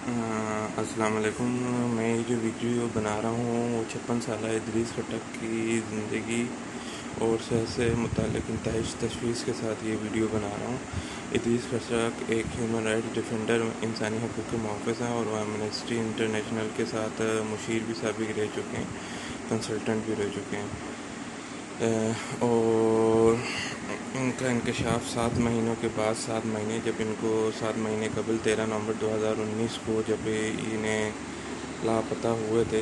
السلام علیکم. میں یہ جو ویڈیو بنا رہا ہوں وہ 56 سالہ ادریس خٹک کی زندگی اور صحت سے متعلق انتہائی تشویش کے ساتھ یہ ویڈیو بنا رہا ہوں. ادریس خٹک ایک ہیومن رائٹس ڈیفینڈر، انسانی حقوق کے محافظ ہیں اور وہ ایمنسٹی انٹرنیشنل کے ساتھ مشیر بھی سابق رہ چکے ہیں، کنسلٹنٹ بھی رہ چکے ہیں. اور ان کا انکشاف 7 مہینوں کے بعد 7 مہینے جب ان کو 7 مہینے قبل 13 نومبر 2019 کو جب انہیں لاپتہ ہوئے تھے،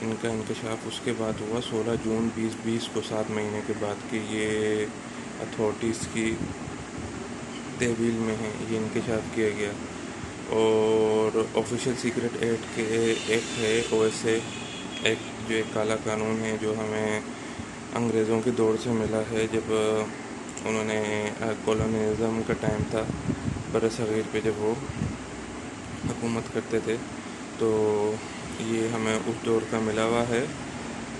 ان کا انکشاف اس کے بعد ہوا 16 جون 2020 کو، 7 مہینے کے بعد کہ یہ اتھارٹیز کی تحویل میں ہیں، یہ انکشاف کیا گیا. اور آفیشیل سیکرٹ ایکٹ ہے، او ایس اے ایکٹ، جو ایک کالا قانون ہے جو ہمیں انگریزوں کے دور سے ملا ہے، جب انہوں نے کولونیزم کا ٹائم تھا بر صغیر پہ، جب وہ حکومت کرتے تھے، تو یہ ہمیں اس دور کا ملا ہوا ہے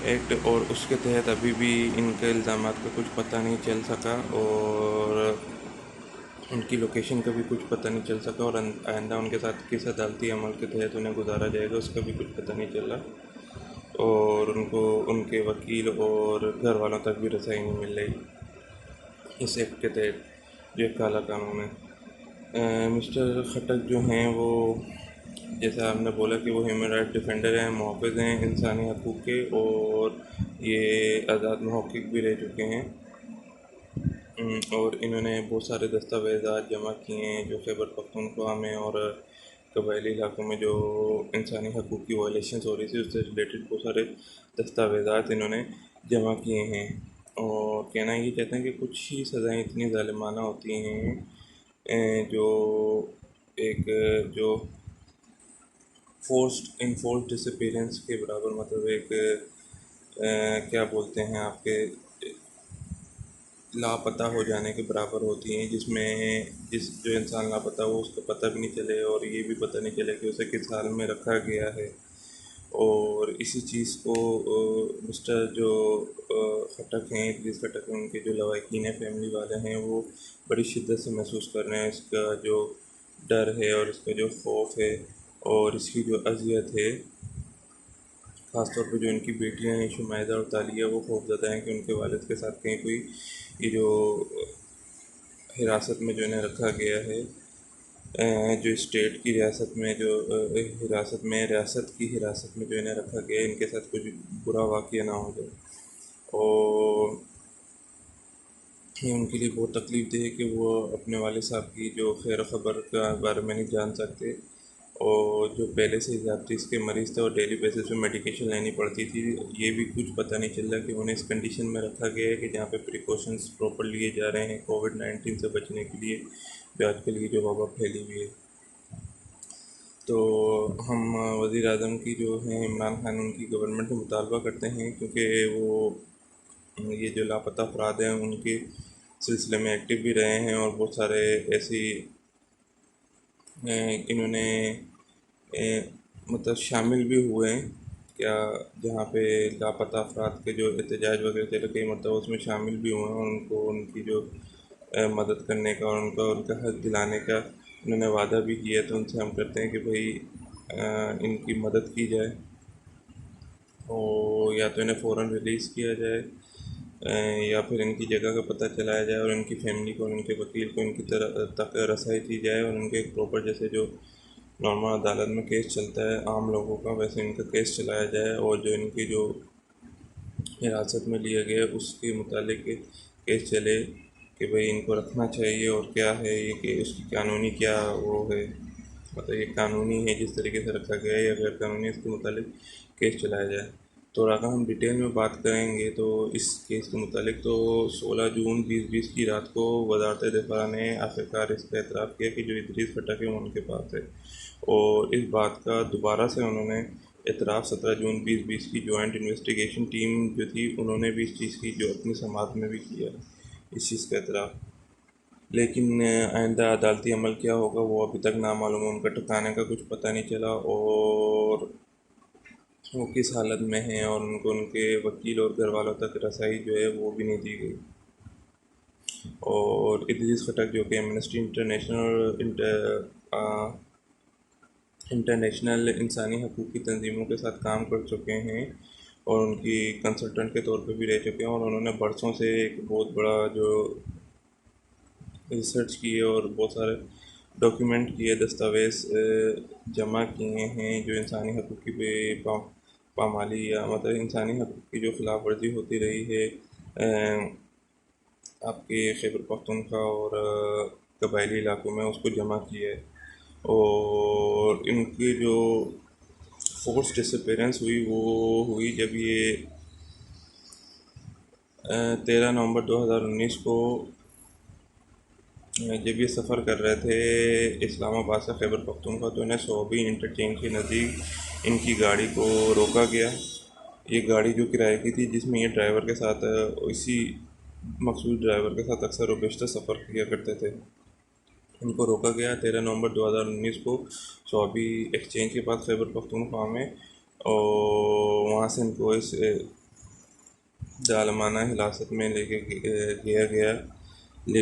ایکٹ. اور اس کے تحت ابھی بھی ان کے الزامات کا کچھ پتہ نہیں چل سکا اور ان کی لوکیشن کا بھی کچھ پتہ نہیں چل سکا، اور آئندہ ان کے ساتھ کس عدالتی عمل کے تحت انہیں گزارا جائے گا اس کا بھی کچھ پتہ نہیں چل رہا، اور ان کو ان کے وکیل اور گھر والوں تک بھی رسائی نہیں مل رہی اس ایکٹ کے تحت جو ایک کالا قانون ہے. مسٹر خٹک جو ہیں وہ، جیسا آپ نے بولا کہ وہ ہیومن رائٹ ڈیفینڈر ہیں، محافظ ہیں انسانی حقوق کے، اور یہ آزاد محقق بھی رہ چکے ہیں. اور انہوں نے بہت سارے دستاویزات جمع کیے ہیں جو خیبر پختونخوا میں اور قبائلی علاقوں میں جو انسانی حقوق کی وائلیشنز ہو رہی تھی اس سے ریلیٹڈ بہت سارے دستاویزات انہوں نے جمع کیے ہیں. اور کہنا یہ چاہتے ہیں کہ کچھ ہی سزائیں اتنی ظالمانہ ہوتی ہیں جو ایک جو انفورسڈ ڈسپیرنس کے برابر، مطلب ایک کیا بولتے ہیں آپ کے لاپتہ ہو جانے کے برابر ہوتی ہیں، جس جو انسان لاپتہ ہو اس کو پتہ بھی نہیں چلے اور یہ بھی پتہ نہیں چلے کہ اسے کس حال میں رکھا گیا ہے. اور اسی چیز کو مسٹر جو خٹک ہیں، ادریس خٹک ہیں، ان کے جو لواحقین فیملی والے ہیں وہ بڑی شدت سے محسوس کر رہے ہیں. اس کا جو ڈر ہے اور اس کا جو خوف ہے اور اس کی جو اذیت ہے، خاص طور پہ جو ان کی بیٹیاں ہیں شمائدہ اور تالیہ، وہ خوف زدہ ہیں کہ ان کے والد کے ساتھ کہیں کوئی یہ جو حراست میں جو انہیں رکھا گیا ہے، جو اسٹیٹ کی ریاست میں جو ریاست کی حراست میں جو انہیں رکھا گیا ہے، ان کے ساتھ کچھ برا واقعہ نہ ہو جائے. اور یہ ان کے لیے بہت تکلیف دہ ہے کہ وہ اپنے والد صاحب کی جو خیر و خبر کا بارے میں نہیں جان سکتے، اور جو پہلے سے ذیابطیس کے مریض تھے اور ڈیلی بیسس پہ میڈیکیشن لینی پڑتی تھی، یہ بھی کچھ پتہ نہیں چل رہا کہ انہیں اس کنڈیشن میں رکھا گیا ہے کہ جہاں پہ پریکاشنز پراپر لیے جا رہے ہیں کووڈ-19 سے بچنے کے لیے، جو آج کل کی جو وبا پھیلی ہوئی ہے. تو ہم وزیر اعظم کی جو ہیں عمران خان، ان کی گورنمنٹ سے مطالبہ کرتے ہیں، کیونکہ وہ یہ جو لاپتہ افراد ہیں ان کے سلسلے میں ایکٹیو بھی رہے ہیں، اور بہت سارے ایسی انہوں نے مطلب شامل بھی ہوئے ہیں کیا، جہاں پہ لاپتہ افراد کے جو احتجاج وغیرہ چلے کئی مرتبہ اس میں شامل بھی ہوئے ہیں، اور ان کو ان کی جو مدد کرنے کا اور ان کا حق دلانے کا انہوں نے وعدہ بھی کیا. تو ان سے ہم کرتے ہیں کہ بھائی ان کی مدد کی جائے، اور یا تو انہیں فوراً ریلیز کیا جائے، یا پھر ان کی جگہ کا پتہ چلایا جائے اور ان کی فیملی کو اور ان کے وکیل کو ان کی تک رسائی دی جائے، اور ان کے ایک پراپر جیسے جو نارمل عدالت میں کیس چلتا ہے عام لوگوں کا، ویسے ان کا کیس چلایا جائے، اور جو ان کی جو حراست میں لیا گیا اس کے متعلق کیس چلے کہ بھئی ان کو رکھنا چاہیے اور کیا ہے یہ، کہ اس کی قانونی کیا وہ ہے، مطلب یہ قانونی ہے جس طریقے سے رکھا گیا ہے یا غیر قانونی، اس کے متعلق کیس چلایا جائے. تو اگر ہم ڈیٹیل میں بات کریں گے تو اس کیس کے متعلق، تو 16 جون 2020 کی رات کو وزارت دفاع نے آخرکار اس کا اعتراف کیا کہ جو ادریس خٹک ہے وہ ان کے پاس ہے، اور اس بات کا دوبارہ سے انہوں نے اعتراف 17 جون 2020 کی جوائنٹ انویسٹیگیشن ٹیم جو تھی انہوں نے بھی اس چیز کی جو اپنی سماعت میں بھی کیا اس چیز کا اعتراف. لیکن آئندہ عدالتی عمل کیا ہوگا وہ ابھی تک نامعلوم ہے، ان کا ٹھکانے کا کچھ پتہ نہیں چلا، اور وہ کس حالت میں ہیں، اور ان کو ان کے وکیل اور گھر والوں تک رسائی جو ہے وہ بھی نہیں دی گئی. اور ادریس خٹک جو کہ ایمنسٹی انٹرنیشنل انٹرنیشنل انسانی حقوق کی تنظیموں کے ساتھ کام کر چکے ہیں اور ان کی کنسلٹنٹ کے طور پہ بھی رہ چکے ہیں، اور انہوں نے برسوں سے ایک بہت بڑا جو ریسرچ کیے اور بہت سارے ڈاکیومنٹ کیے، دستاویز جمع کیے ہیں جو انسانی حقوق کی پامالی یا مطلب انسانی حقوق کی جو خلاف ورزی ہوتی رہی ہے آپ کے خیبر پختونخوا اور قبائلی علاقوں میں، اس کو جمع کیا ہے۔ اور ان کی جو فورس ڈسپیرنس ہوئی وہ ہوئی جب یہ 13 نومبر 2019 کو جب یہ سفر کر رہے تھے اسلام آباد سے خیبر پختونخوا، تو انہیں صوبی انٹرچینج کے نزدیک ان کی گاڑی کو روکا گیا۔ یہ گاڑی جو کرائے کی تھی، جس میں یہ ڈرائیور کے ساتھ اسی مخصوص ڈرائیور کے ساتھ اکثر و بیشتر سفر کیا کرتے تھے، ان کو روکا گیا 13 نومبر 2019 کو صوبی ایکسچینج کے پاس خیبر پختونخوا میں، اور وہاں سے ان کو اس ظالمانہ حراست میں لے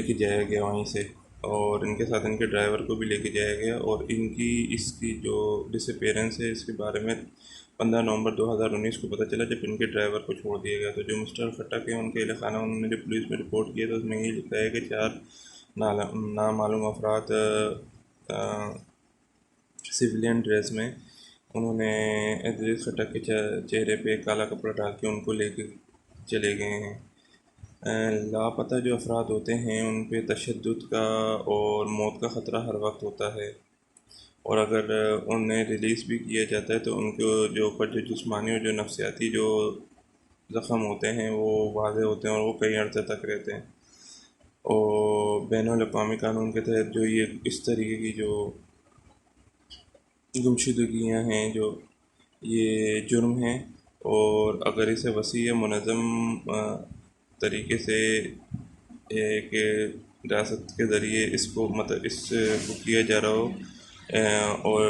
کے جایا گیا وہیں سے، اور ان کے ساتھ ان کے ڈرائیور کو بھی لے کے جایا گیا۔ اور ان کی اس کی جو ڈس اپیرنس ہے، اس کے بارے میں 15 نومبر 2019 کو پتہ چلا جب ان کے ڈرائیور کو چھوڑ دیا گیا۔ تو جو مسٹر خٹک ہے، ان کے اہل خانہ، انہوں نے جو پولیس میں رپورٹ کیا تو اس میں یہ لکھا ہے کہ 4 نامعلوم افراد سویلین ڈریس میں، انہوں نے ادریس خٹک کے چہرے پہ کالا کپڑا ڈال کے ان کو لے کے چلے گئے ہیں۔ لاپتہ جو افراد ہوتے ہیں ان پہ تشدد کا اور موت کا خطرہ ہر وقت ہوتا ہے، اور اگر انہیں ریلیز بھی کیا جاتا ہے تو ان کو جو اوپر جو جسمانی اور جو نفسیاتی جو زخم ہوتے ہیں وہ واضح ہوتے ہیں اور وہ کئی عرصے تک رہتے ہیں۔ اور بین الاقوامی قانون کے تحت جو یہ اس طریقے کی جو گمشدگیاں ہیں، جو یہ جرم ہیں، اور اگر اسے وسیع منظم طریقے سے ایک ریاست کے ذریعے اس کو مطلب اس کو کیا جا رہا ہو، اور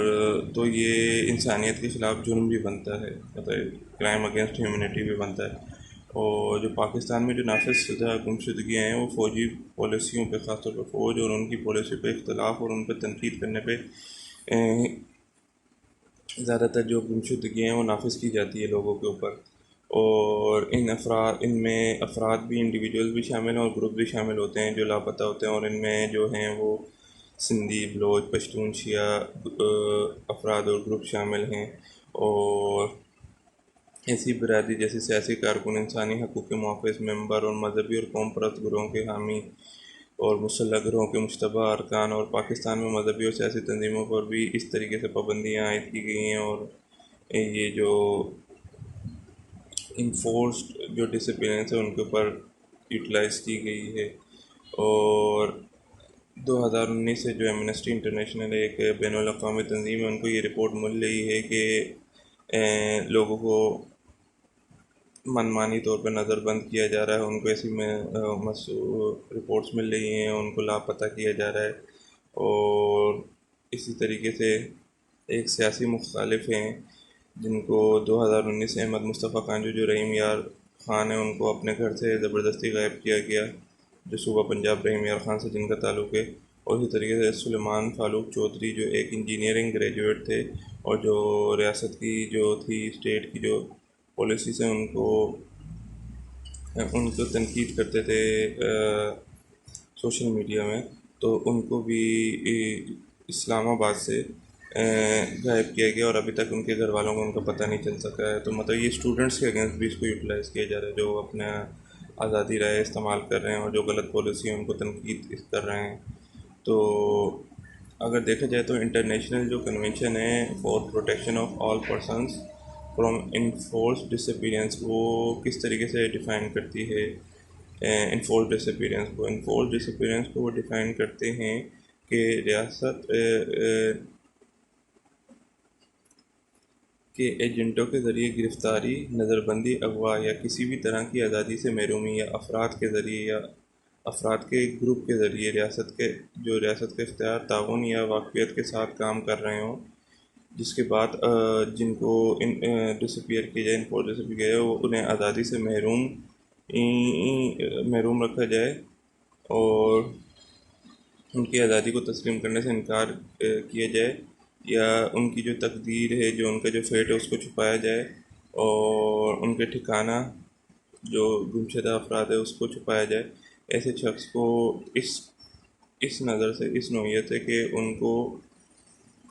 تو یہ انسانیت کے خلاف جرم بھی بنتا ہے، مطلب کرائم اگینسٹ ہیومینٹی بھی بنتا ہے۔ اور جو پاکستان میں جو نافذ شدہ گمشدگیاں ہیں وہ فوجی پالیسیوں پہ، خاص طور پہ فوج اور ان کی پالیسی پہ اختلاف اور ان پہ تنقید کرنے پہ زیادہ تر جو گمشدگیاں ہیں وہ نافذ کی جاتی ہے لوگوں کے اوپر۔ اور ان میں افراد بھی، انڈیویجول بھی شامل ہیں اور گروپ بھی شامل ہوتے ہیں جو لاپتہ ہوتے ہیں، اور ان میں جو ہیں وہ سندھی، بلوچ، پشتون، شیعہ افراد اور گروپ شامل ہیں، اور ایسی برادری جیسے سیاسی کارکن، انسانی حقوق کے محافظ، ممبر اور مذہبی اور قوم پرست گروہوں کے حامی اور مسلح گروہوں کے مشتبہ ارکان، اور پاکستان میں مذہبی اور سیاسی تنظیموں پر بھی اس طریقے سے پابندیاں عائد کی گئی ہیں، اور یہ جو انفورسڈ جو ڈسپلنس ہے ان کے اوپر یوٹیلائز کی گئی ہے۔ اور 2019 سے جو ایمنسٹی انٹرنیشنل ایک بین الاقوامی تنظیم ہے، ان کو یہ رپورٹ مل رہی ہے کہ لوگوں کو منمانی طور پہ نظر بند کیا جا رہا ہے، ان کو ایسی رپورٹس مل رہی ہیں، ان کو لاپتہ کیا جا رہا ہے۔ اور اسی طریقے سے ایک سیاسی مخالف ہیں جن کو 2019 سے احمد مصطفیٰ خان جو رحیم یار خان ہیں، ان کو اپنے گھر سے زبردستی غائب کیا گیا، جو صوبہ پنجاب رحیم یار خان سے جن کا تعلق ہے۔ اور اسی طریقے سے سلیمان فاروق چودھری جو ایک انجینئرنگ گریجویٹ تھے اور جو ریاست کی جو تھی اسٹیٹ کی جو پالیسی سے ان کو تنقید کرتے تھے سوشل میڈیا میں، تو ان کو بھی اسلام آباد سے غائب کیا گیا، اور ابھی تک ان کے گھر والوں کو ان کا پتہ نہیں چل سکا ہے۔ تو مطلب یہ اسٹوڈنٹس کے اگینسٹ بھی اس کو یوٹیلائز کیا جا رہا ہے، جو اپنا آزادی رائے استعمال کر رہے ہیں اور جو غلط پالیسی ہیں ان کو تنقید کر رہے ہیں۔ تو اگر دیکھا جائے تو انٹرنیشنل جو کنونشن ہے for protection of all persons from enforced disappearance, وہ کس طریقے سے ڈیفائن کرتی ہے انفورس ڈس اپیرنس کو؟ انفورس ڈس اپیرنس کو وہ ڈیفائن کرتے ہیں کہ ریاست کے ایجنٹوں کے ذریعے گرفتاری، نظر بندی، اغوا یا کسی بھی طرح کی آزادی سے محرومی، یا افراد کے ذریعے یا افراد کے ایک گروپ کے ذریعے ریاست کے اختیار، تعاون یا واقفیت کے ساتھ کام کر رہے ہوں، جس کے بعد جن کو ڈسپیئر کیا جائے، انفورس ڈسپیئر کیا جائے، وہ انہیں آزادی سے محروم رکھا جائے اور ان کی آزادی کو تسلیم کرنے سے انکار کیا جائے، یا ان کی جو تقدیر ہے، جو ان کا جو فیٹ ہے، اس کو چھپایا جائے، اور ان کے ٹھکانہ جو گمشدہ افراد ہے اس کو چھپایا جائے. ایسے شخص کو اس نظر سے، اس نوعیت سے کہ ان کو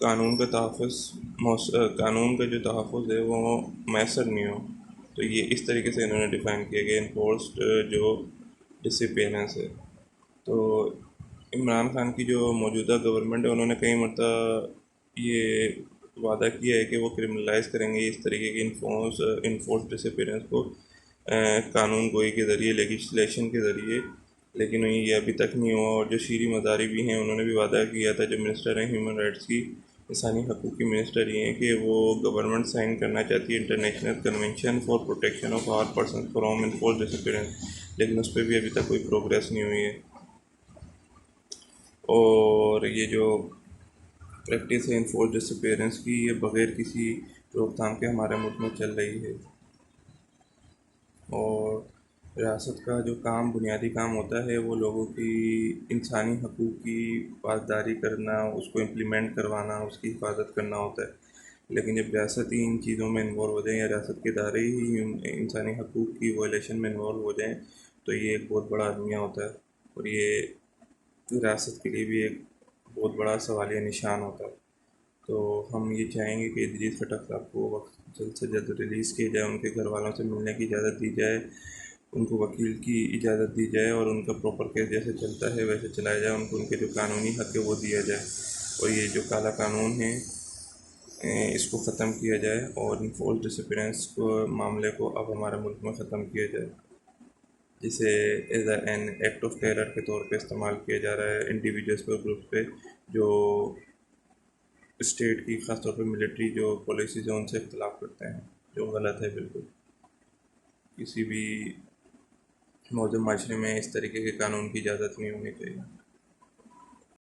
قانون کا تحفظ، قانون کا جو تحفظ ہے وہ میسر نہیں ہو. تو یہ اس طریقے سے انہوں نے ڈیفائن کیا کہ انفورسڈ جو ڈسپیرنس ہے. تو عمران خان کی جو موجودہ گورنمنٹ ہے، انہوں نے کئی مرتبہ یہ وعدہ کیا ہے کہ وہ کرمنلائز کریں گے اس طریقے کی انفورس ڈسپیرنس کو قانون گوئی کے ذریعے، لیگسلیشن کے ذریعے. لیکن یہ ابھی تک نہیں ہوا. اور جو شیریں مزاری بھی ہیں، انہوں نے بھی وعدہ کیا تھا، جو منسٹر ہیں ہیومن رائٹس کی، انسانی حقوق کی منسٹر یہ ہیں، کہ وہ گورنمنٹ سائن کرنا چاہتی ہے international convention for protection of all person from enforce disappearance, لیکن اس پہ بھی ابھی تک کوئی پروگریس نہیں ہوئی ہے. اور یہ جو پریکٹس ہے انفورس ڈسپیرنس کی، یہ بغیر کسی روک تھام کے ہمارے ملک میں چل رہی ہے. اور ریاست کا جو کام، بنیادی کام ہوتا ہے، وہ لوگوں کی انسانی حقوق کی پاسداری کرنا، اس کو امپلیمنٹ کروانا، اس کی حفاظت کرنا ہوتا ہے. لیکن جب ریاست ہی ان چیزوں میں انوالو ہو جائیں، یا ریاست کے ادارے ہی انسانی حقوق کی وائلیشن میں انوالو ہو جائیں، تو یہ ایک بہت بڑا المیہ ہوتا ہے. اور یہ ریاست کے لیے بھی ایک بہت بڑا سوالیہ نشان ہوتا ہے. تو ہم یہ چاہیں گے کہ ادریس خٹک صاحب کو وقت جلد سے جلد ریلیز کیا جائے، ان کے گھر والوں سے ملنے کی اجازت دی جائے، ان کو وکیل کی اجازت دی جائے، اور ان کا پراپر کیس جیسے چلتا ہے ویسے چلایا جائے. ان کو ان کے جو قانونی حق ہے وہ دیا جائے، اور یہ جو کالا قانون ہے اس کو ختم کیا جائے، اور انفورس ڈسپیرنس کو معاملے کو اب ہمارے ملک میں ختم کیا جائے، جسے as an act of terror کے طور پہ استعمال کیا جا رہا ہے انڈیویجولس پہ، گروپ پہ، جو اسٹیٹ کی، خاص طور پہ ملٹری جو پالیسیز ہیں ان سے اختلاف کرتے ہیں، جو غلط ہے بالکل. کسی بھی موضوع معاشرے میں اس طریقے کے قانون کی اجازت نہیں ہونی چاہیے.